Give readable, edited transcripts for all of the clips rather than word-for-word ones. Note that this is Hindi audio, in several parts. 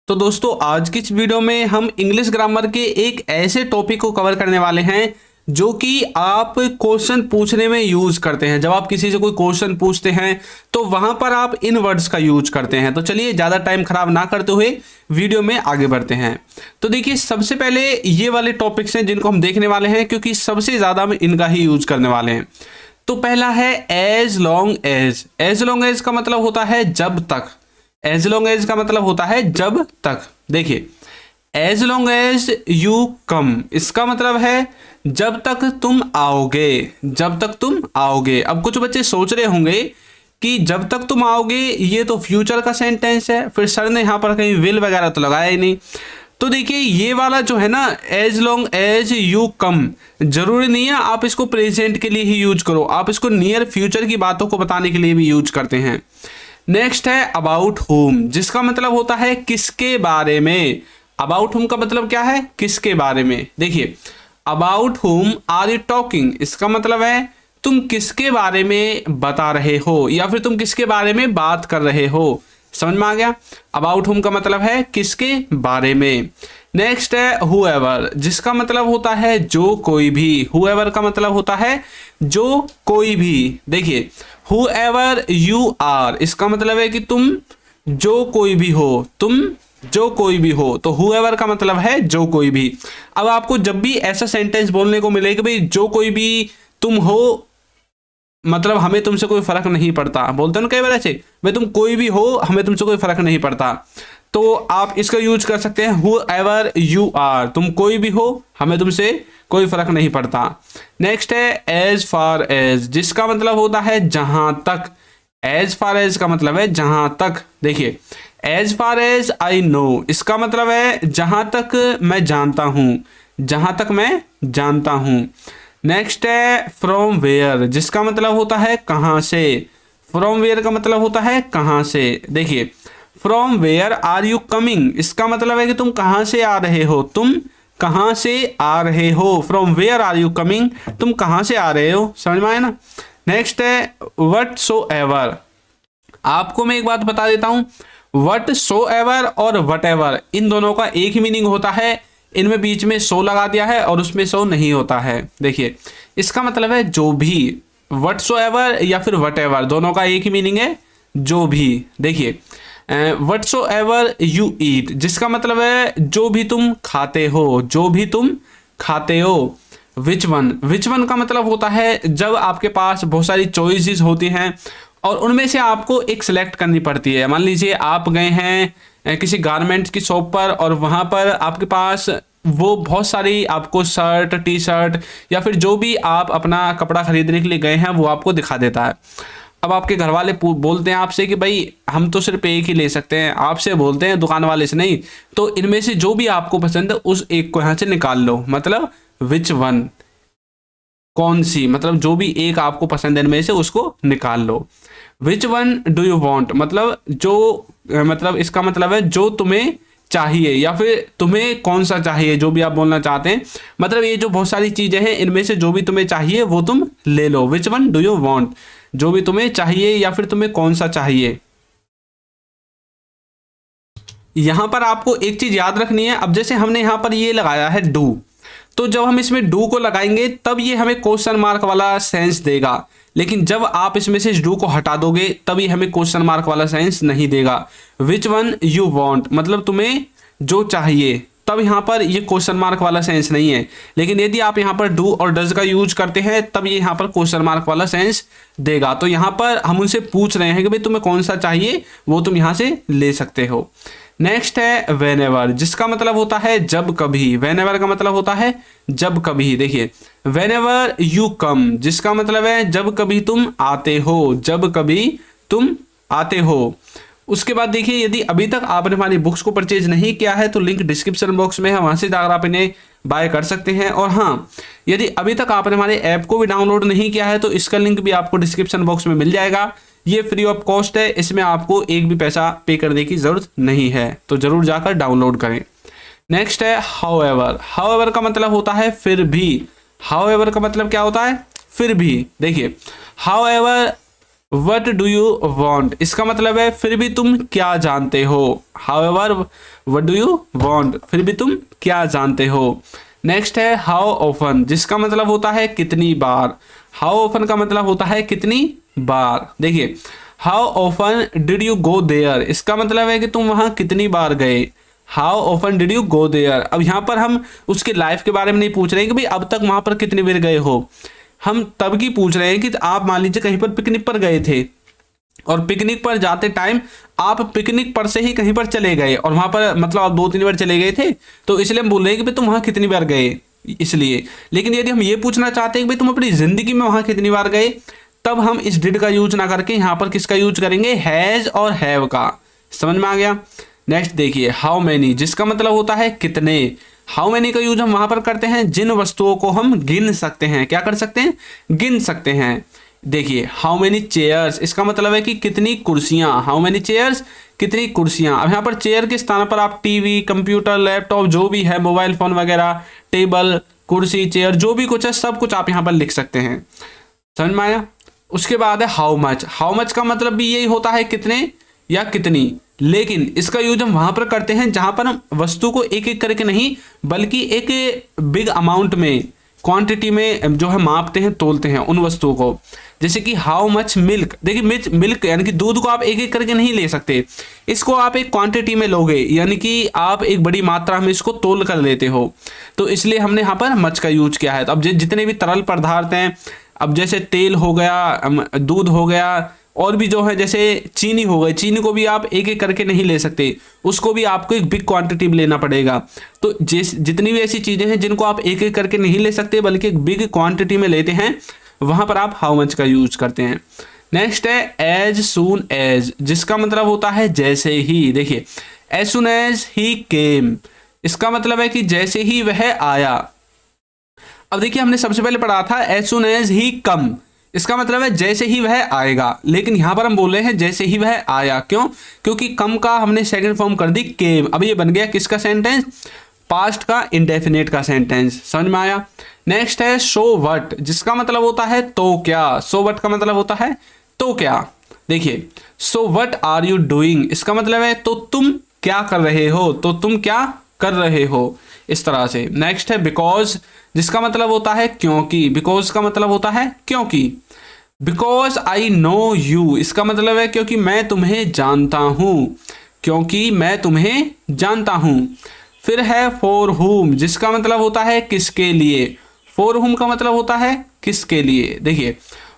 तो दोस्तों आज की इस वीडियो में हम इंग्लिश ग्रामर के एक ऐसे टॉपिक को कवर करने वाले हैं जो कि आप क्वेश्चन पूछने में यूज करते हैं। जब आप किसी से कोई क्वेश्चन पूछते हैं तो वहां पर आप इन वर्ड्स का यूज करते हैं। तो चलिए ज़्यादा टाइम खराब ना करते हुए वीडियो में आगे बढ़ते हैं। तो देखिए सबसे पहले ये वाले टॉपिक्स हैं जिनको हम देखने वाले हैं क्योंकि सबसे ज़्यादा हम इनका ही यूज करने वाले हैं। तो पहला है as long as. As long as का मतलब होता है जब तक। एज लॉन्ग एज का मतलब होता है जब तक। देखिए as long as you come, इसका मतलब है जब तक तुम आओगे। जब तक तुम आओगे। अब कुछ बच्चे सोच रहे होंगे कि जब तक तुम आओगे ये तो फ्यूचर का सेंटेंस है, फिर सर ने यहाँ पर कहीं विल वगैरह तो लगाया ही नहीं। तो देखिए ये वाला जो है ना as long as you come, जरूरी नहीं है आप इसको प्रेजेंट के लिए ही यूज करो, आप इसको नियर फ्यूचर की बातों को बताने के लिए भी यूज करते हैं। नेक्स्ट है अबाउट होम, जिसका मतलब होता है किसके बारे में। अबाउट होम का मतलब क्या है? किसके बारे में। देखिए about whom are you talking, इसका मतलब है तुम किसके बारे में बता रहे हो या फिर तुम किसके बारे में बात कर रहे हो। समझ में आ गया? अबाउट होम का मतलब है किसके बारे में। नेक्स्ट है हुएवर, जिसका मतलब होता है जो कोई भी। हुएवर का मतलब होता है जो कोई भी। देखिए हुएवर यू आर, इसका मतलब है कि तुम जो कोई भी हो। तुम जो कोई भी हो, तो हुएवर का मतलब है जो कोई भी। अब आपको जब भी ऐसा सेंटेंस बोलने को मिले कि भाई जो कोई भी तुम हो, मतलब हमें तुमसे कोई फर्क नहीं पड़ता, बोलते हो ना कई बार ऐसे, भाई तुम कोई भी हो हमें तुमसे कोई फर्क नहीं पड़ता, तो आप इसका यूज कर सकते हैं हुएवर यू आर, तुम कोई भी हो हमें तुमसे कोई फर्क नहीं पड़ता। नेक्स्ट है एज फार एज, जिसका मतलब होता है जहां तक। एज फार एज का मतलब है जहां तक। देखिए as far as I know, इसका मतलब है जहां तक मैं जानता हूं। जहां तक मैं जानता हूं। नेक्स्ट है फ्रॉम वेयर, जिसका मतलब होता है कहां से। फ्रॉम वेयर का मतलब होता है कहां से। देखिए from where are you coming, इसका मतलब है कि तुम कहां से आ रहे हो। तुम कहां से आ रहे हो। From where are you coming, तुम कहां से आ रहे हो। समझ में आया ना? नेक्स्ट है वट सो एवर। आपको मैं एक बात बता देता हूं, वट सो एवर और वट एवर इन दोनों का एक ही मीनिंग होता है। इनमें बीच में सो लगा दिया है और उसमें सो नहीं होता है। देखिए इसका मतलब है जो भी। वट सो एवर या फिर वट एवर दोनों का एक ही मीनिंग है, जो भी। देखिए what so ever you eat, जिसका मतलब है जो भी तुम खाते हो। जो भी तुम खाते हो। विच वन, विच वन का मतलब होता है जब आपके पास बहुत सारी चॉइसेस होती हैं और उनमें से आपको एक सिलेक्ट करनी पड़ती है। मान लीजिए आप गए हैं किसी गारमेंट्स की शॉप पर और वहाँ पर आपके पास वो बहुत सारी आपको शर्ट, टी शर्ट या फिर जो भी आप अपना कपड़ा खरीदने के लिए गए हैं वो आपको दिखा देता है। अब आपके घर वाले बोलते हैं आपसे कि भाई हम तो सिर्फ एक ही ले सकते हैं, आपसे बोलते हैं दुकान वाले से नहीं, तो इनमें से जो भी आपको पसंद है उस एक को यहाँ से निकाल लो। मतलब विच वन, कौन सी, मतलब जो भी एक आपको पसंद है इनमें से उसको निकाल लो। Which one do you want, मतलब जो, मतलब इसका मतलब है जो तुम्हें चाहिए या फिर तुम्हें कौन सा चाहिए, जो भी आप बोलना चाहते हैं। मतलब ये जो बहुत सारी चीजें हैं इनमें से जो भी तुम्हें चाहिए वो तुम ले लो। Which one do you want, जो भी तुम्हें चाहिए या फिर तुम्हें कौन सा चाहिए। यहां पर आपको एक चीज याद रखनी है। अब जैसे हमने यहां पर ये लगाया है डू, तो जब हम इसमें डू को लगाएंगे तब ये हमें क्वेश्चन मार्क वाला सेंस देगा, लेकिन जब आप इसमें से डू को हटा दोगे तब ये हमें क्वेश्चन मार्क वाला सेंस नहीं देगा। विच वन यू वांट, मतलब तुम्हें जो चाहिए, तब यहाँ पर ये क्वेश्चन मार्क वाला सेंस नहीं है। लेकिन यदि आप यहाँ पर डू और डज का यूज करते हैं तब ये यहाँ पर क्वेश्चन मार्क वाला सेंस देगा। तो यहाँ पर हम उनसे पूछ रहे हैं कि भाई तुम्हें कौन सा चाहिए, वो तुम यहाँ से ले सकते हो। नेक्स्ट है वेनेवर, जिसका मतलब होता है जब कभी। वेनेवर का मतलब होता है जब कभी। देखिए वेनेवर यू कम, जिसका मतलब है जब कभी तुम आते हो। जब कभी तुम आते हो। उसके बाद देखिए यदि अभी तक आपने हमारी बुक्स को परचेज नहीं किया है तो लिंक डिस्क्रिप्शन बॉक्स में है, वहां से जाकर आप इन्हें बाय कर सकते हैं। और हाँ, यदि अभी तक आपने हमारे ऐप को भी डाउनलोड नहीं किया है तो इसका लिंक भी आपको डिस्क्रिप्शन बॉक्स में मिल जाएगा। ये फ्री ऑफ कॉस्ट है, इसमें आपको एक भी पैसा पे करने की जरूरत नहीं है, तो जरूर जाकर डाउनलोड करें। नेक्स्ट है हाउएवर। हाउएवर का मतलब होता है फिर भी। हाउएवर का मतलब क्या होता है? फिर भी। देखिए however what do you want, इसका मतलब है फिर भी तुम क्या जानते हो। However what do you want, फिर भी तुम क्या जानते हो। नेक्स्ट है हाउ ऑफन, जिसका मतलब होता है कितनी बार। हाउ ऑफन का मतलब होता है कितनी बार। देखिए how often did you go there, इसका मतलब है कि तुम वहां कितनी बार गए। How often did you go there. अब यहाँ पर हम उसके लाइफ के बारे में नहीं पूछ रहे हैं कि भाई अब तक वहां पर कितनी बार गए हो, हम तब की पूछ रहे हैं कि आप मान लीजिए कहीं पर पिकनिक पर गए थे और पिकनिक पर जाते टाइम आप पिकनिक पर से ही कहीं पर चले गए और वहां पर मतलब आप 2-3 बार चले गए थे, तो इसलिए हम बोल रहे हैं कि भाई तुम वहां कितनी बार गए, इसलिए। लेकिन यदि हम ये पूछना चाहते हैं कि भाई तुम अपनी जिंदगी में वहां कितनी बार गए, तब हम इस डिड का यूज ना करके यहाँ पर किसका यूज करेंगे, हैज और हैव का। समझ में आ गया। नेक्स्ट देखिए हाउ मेनी, जिसका मतलब होता है कितने। हाउ मेनी का यूज हम वहां पर करते हैं जिन वस्तुओं को हम गिन सकते हैं। क्या कर सकते हैं, गिन सकते हैं। देखिए हाउ मेनी चेयर्स, इसका मतलब है कि कितनी कुर्सियां। हाउ मेनी चेयर्स, कितनी कुर्सियां। अब यहाँ पर चेयर के स्थान पर आप टीवी, कंप्यूटर, लैपटॉप, जो भी है, मोबाइल फोन वगैरह, टेबल, कुर्सी, चेयर, जो भी कुछ है सब कुछ आप यहाँ पर लिख सकते हैं। समझ में आया। उसके बाद है हाउ मच। हाउ मच का मतलब भी यही होता है कितने या कितनी, लेकिन इसका यूज हम वहां पर करते हैं जहां पर हम वस्तु को एक एक करके नहीं बल्कि एक बिग अमाउंट में, क्वांटिटी में जो है मापते हैं, तोलते हैं उन वस्तुओं को। जैसे कि हाउ मच मिल्क, देखिए मिल्क यानी कि दूध को आप एक एक करके नहीं ले सकते, इसको आप एक क्वांटिटी में लोगे, यानी कि आप एक बड़ी मात्रा में इसको तोल कर लेते हो, तो इसलिए हमने यहाँ पर मच का यूज किया है। तो अब जितने भी तरल पदार्थ हैं, अब जैसे तेल हो गया, दूध हो गया, और भी जो है जैसे चीनी हो गई, चीनी को भी आप एक एक करके नहीं ले सकते, उसको भी आपको एक बिग क्वांटिटी में लेना पड़ेगा। तो जितनी भी ऐसी चीज़ें हैं जिनको आप एक एक करके नहीं ले सकते बल्कि एक बिग क्वांटिटी में लेते हैं, वहां पर आप हाउ मच का यूज करते हैं। नेक्स्ट है एज सून एज, जिसका मतलब होता है जैसे ही। देखिए एज सून एज ही केम, इसका मतलब है कि जैसे ही वह आया। अब देखिए हमने सबसे पहले पढ़ा था एज सून एज ही कम, इसका मतलब है जैसे ही वह आएगा, लेकिन यहां पर हम बोल रहे हैं जैसे ही वह आया। क्यों, क्योंकि कम का हमने सेकंड फॉर्म कर दी केम। अब ये बन गया किसका सेंटेंस, पास्ट का इंडेफिनेट का सेंटेंस। समझ में आया। नेक्स्ट है सो व्हाट, जिसका मतलब होता है तो क्या। सो व्हाट का मतलब होता है तो क्या। देखिए so what are you doing, इसका मतलब है तो तुम क्या कर रहे हो, तो तुम क्या कर रहे हो, इस तरह से। नेक्स्ट है बिकॉज, जिसका मतलब होता है क्योंकि। बिकॉज का मतलब होता है क्योंकि। बिकॉज आई नो यू, इसका मतलब है क्योंकि मैं तुम्हें जानता हूं, क्योंकि मैं तुम्हें जानता हूं। फिर है फॉर हुम, जिसका मतलब होता है किसके लिए। फॉर हुम का मतलब होता है किसके लिए। देखिए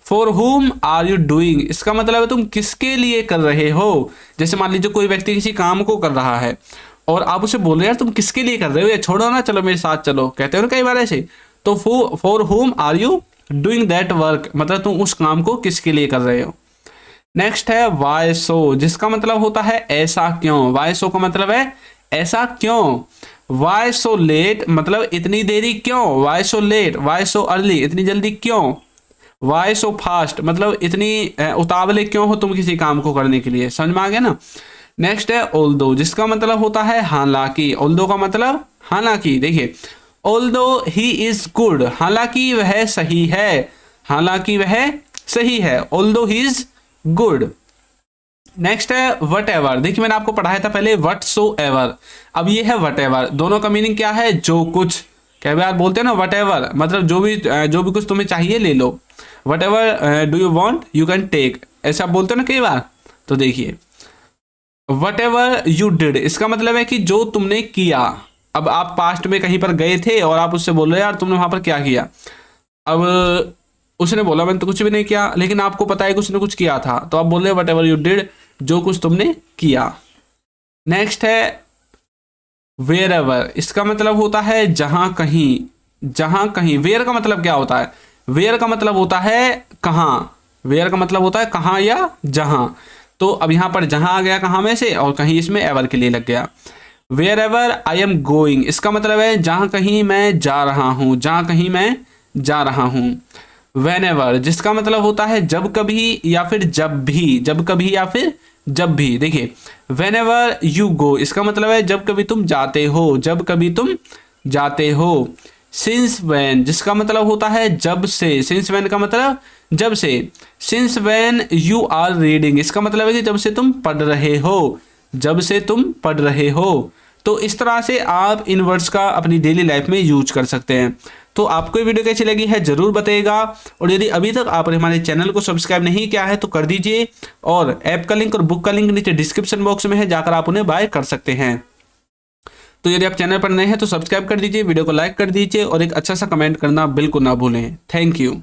for whom are you doing, इसका मतलब है तुम किसके लिए कर रहे हो। जैसे मान लीजिए कोई व्यक्ति किसी काम को कर रहा है और आप उसे बोल रहे हैं यार तुम किसके लिए कर रहे हो, या छोड़ो ना, चलो मेरे साथ चलो, कहते हो ना कई बार ऐसे। तो for whom are you doing that work, मतलब तुम उस काम को किसके लिए कर रहे हो। नेक्स्ट है वाई सो, जिसका मतलब होता है ऐसा क्यों। वाई सो का मतलब है ऐसा क्यों। वाई सो लेट, मतलब इतनी देरी क्यों। Why so late, why so early, इतनी जल्दी क्यों। वाई सो फास्ट, मतलब इतनी उतावले क्यों हो तुम किसी काम को करने के लिए। समझ में आ गया ना। नेक्स्ट है ऑल्दो, जिसका मतलब होता है हालांकि। ऑल्दो का मतलब हालांकि। देखिए ऑल्दो ही इज गुड, हालांकि वह सही है, हालांकि वह सही है, although he is good. Next है वट एवर, देखिए मैंने आपको पढ़ाया था पहले वट सो एवर, अब ये है वट एवर। दोनों का मीनिंग क्या है, जो कुछ। कई बार बोलते हैं ना वट एवर, मतलब जो भी कुछ तुम्हें चाहिए ले लो। Whatever do you want you can take, ऐसा बोलते हो ना कई बार। तो देखिए वट एवर यू डिड, इसका मतलब है कि जो तुमने किया। अब आप पास्ट में कहीं पर गए थे और आप उससे बोल रहे यार तुमने वहां पर क्या किया। अब उसने बोला मैंने तो कुछ भी नहीं किया, लेकिन आपको पता है कि उसने कुछ किया था, तो आप बोल रहे वट एवर यू डिड, जो कुछ तुमने किया। नेक्स्ट है वेयर एवर, इसका मतलब होता है जहां कहीं, जहां कहीं। वेयर का मतलब क्या होता है, वेयर का मतलब होता है कहां, वेयर का मतलब होता है कहां या जहां। तो अब यहां पर जहां आ गया कहां में से, और कहीं इसमें एवर के लिए लग गया। Wherever I am going, इसका मतलब है जहां कहीं मैं जा रहा हूं, जहां कहीं मैं जा रहा हूं। वेन एवर, जिसका मतलब होता है जब कभी या फिर जब भी, जब कभी या फिर जब भी। देखिए वेन एवर यू गो, इसका मतलब है जब कभी तुम जाते हो, जब कभी तुम जाते हो। सिंस व्हेन जिसका मतलब होता है जब से, सिंस व्हेन का मतलब जब से। Since when you are reading इसका मतलब है कि जब से तुम पढ़ रहे हो, जब से तुम पढ़ रहे हो। तो इस तरह से आप इन वर्ड्स का अपनी डेली लाइफ में यूज कर सकते हैं। तो आपको ये वीडियो कैसी लगी है जरूर बताइएगा, और यदि अभी तक आपने हमारे चैनल को सब्सक्राइब नहीं किया है तो कर दीजिए, और ऐप का लिंक और बुक का लिंक नीचे डिस्क्रिप्शन बॉक्स में है, जाकर आप उन्हें बाय कर सकते हैं। तो यदि आप चैनल पर नए हैं तो सब्सक्राइब कर दीजिए, वीडियो को लाइक कर दीजिए और एक अच्छा सा कमेंट करना बिल्कुल ना भूलें। Thank you.